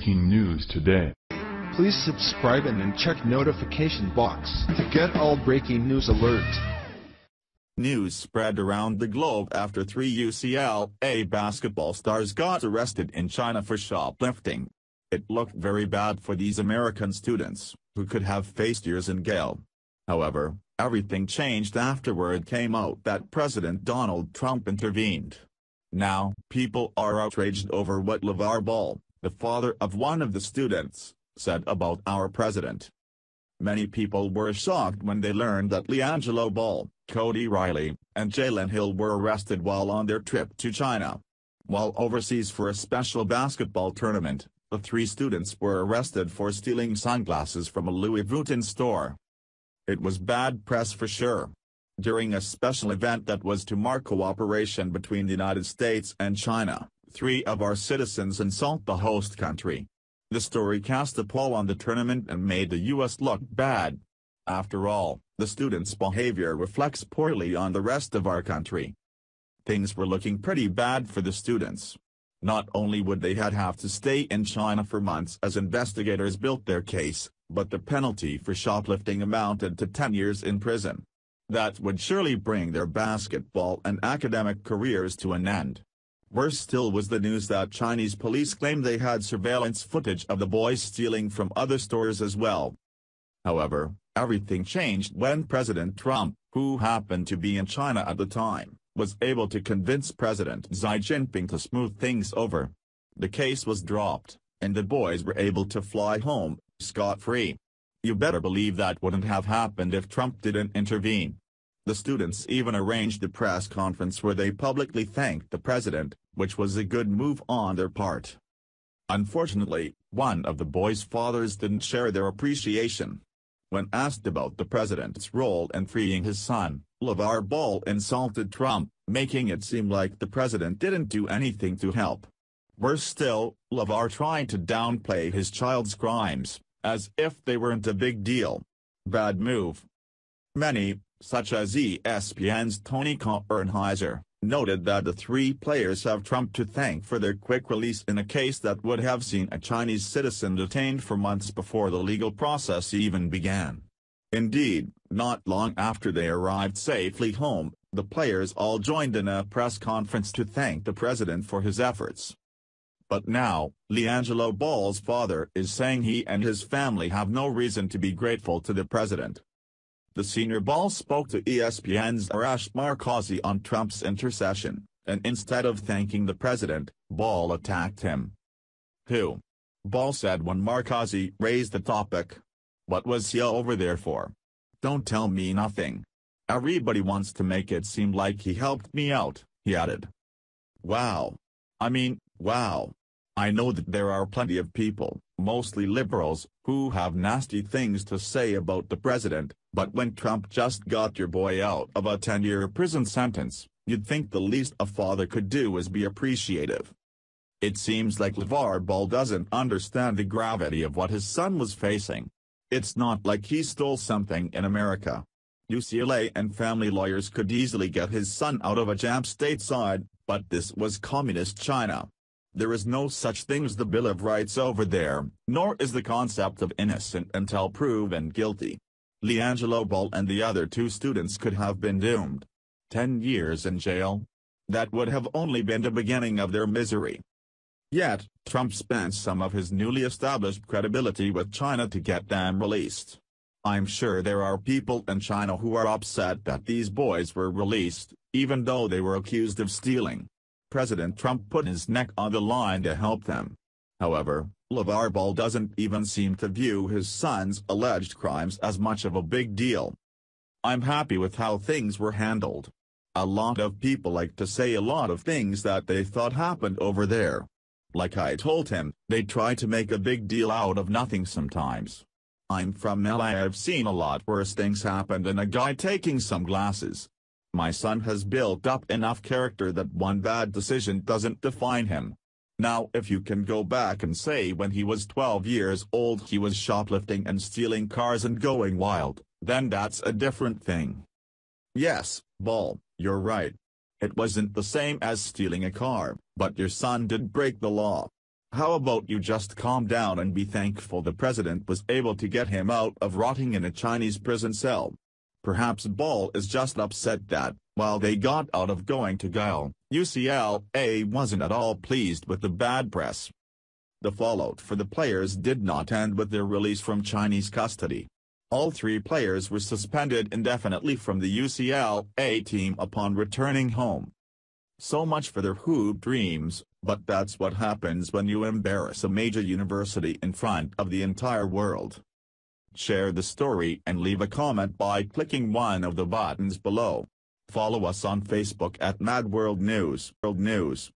breaking news today. Please subscribe and then check notification box to get all breaking news alerts. News spread around the globe after 3 UCLA basketball stars got arrested in China for shoplifting. It looked very bad for these American students, who could have faced years in jail. However, everything changed after word came out that President Donald Trump intervened. Now, people are outraged over what LeVar Ball, the father of one of the students, said about our president. Many people were shocked when they learned that LeVar Ball, Cody Riley, and Jalen Hill were arrested while on their trip to China. While overseas for a special basketball tournament, the 3 students were arrested for stealing sunglasses from a Louis Vuitton store. It was bad press for sure. During a special event that was to mark cooperation between the United States and China, 3 of our citizens insult the host country. The story cast a pall on the tournament and made the U.S. look bad. After all, the students' behavior reflects poorly on the rest of our country. Things were looking pretty bad for the students. Not only would they have to stay in China for months as investigators built their case, but the penalty for shoplifting amounted to 10 years in prison. That would surely bring their basketball and academic careers to an end. Worse still was the news that Chinese police claimed they had surveillance footage of the boys stealing from other stores as well. However, everything changed when President Trump, who happened to be in China at the time, was able to convince President Xi Jinping to smooth things over. The case was dropped, and the boys were able to fly home, scot-free. You better believe that wouldn't have happened if Trump didn't intervene. The students even arranged a press conference where they publicly thanked the president, which was a good move on their part. Unfortunately, one of the boys' fathers didn't share their appreciation. When asked about the president's role in freeing his son, LeVar Ball insulted Trump, making it seem like the president didn't do anything to help. Worse still, LeVar tried to downplay his child's crimes, as if they weren't a big deal. Bad move. Many, such as ESPN's Tony Kornheiser, noted that the 3 players have Trump to thank for their quick release in a case that would have seen a Chinese citizen detained for months before the legal process even began. Indeed, not long after they arrived safely home, the players all joined in a press conference to thank the president for his efforts. But now, LeVar Ball's father is saying he and his family have no reason to be grateful to the president. The senior Ball spoke to ESPN's Arash Markazi on Trump's intercession, and instead of thanking the president, Ball attacked him. Who? Ball said when Markazi raised the topic. What was he over there for? Don't tell me nothing. Everybody wants to make it seem like he helped me out, he added. Wow. I mean, wow. I know that there are plenty of people, mostly liberals, who have nasty things to say about the president, but when Trump just got your boy out of a 10-year prison sentence, you'd think the least a father could do is be appreciative. It seems like LeVar Ball doesn't understand the gravity of what his son was facing. It's not like he stole something in America. UCLA and family lawyers could easily get his son out of a jam stateside, but this was communist China. There is no such thing as the Bill of Rights over there, nor is the concept of innocent until proven guilty. LeVar Ball and the other 2 students could have been doomed. 10 years in jail? That would have only been the beginning of their misery. Yet, Trump spent some of his newly established credibility with China to get them released. I'm sure there are people in China who are upset that these boys were released, even though they were accused of stealing. President Trump put his neck on the line to help them. However, LeVar Ball doesn't even seem to view his son's alleged crimes as much of a big deal. I'm happy with how things were handled. A lot of people like to say a lot of things that they thought happened over there. Like I told him, they try to make a big deal out of nothing sometimes. I'm from LA. I've seen a lot worse things happen than a guy taking some glasses. My son has built up enough character that one bad decision doesn't define him. Now if you can go back and say when he was 12 years old he was shoplifting and stealing cars and going wild, then that's a different thing. Yes, Ball, you're right. It wasn't the same as stealing a car, but your son did break the law. How about you just calm down and be thankful the president was able to get him out of rotting in a Chinese prison cell? Perhaps Ball is just upset that, while they got out of going to jail, UCLA wasn't at all pleased with the bad press. The fallout for the players did not end with their release from Chinese custody. All three players were suspended indefinitely from the UCLA team upon returning home. So much for their hoop dreams, but that's what happens when you embarrass a major university in front of the entire world. Share the story and leave a comment by clicking one of the buttons below. Follow us on Facebook at Mad World News.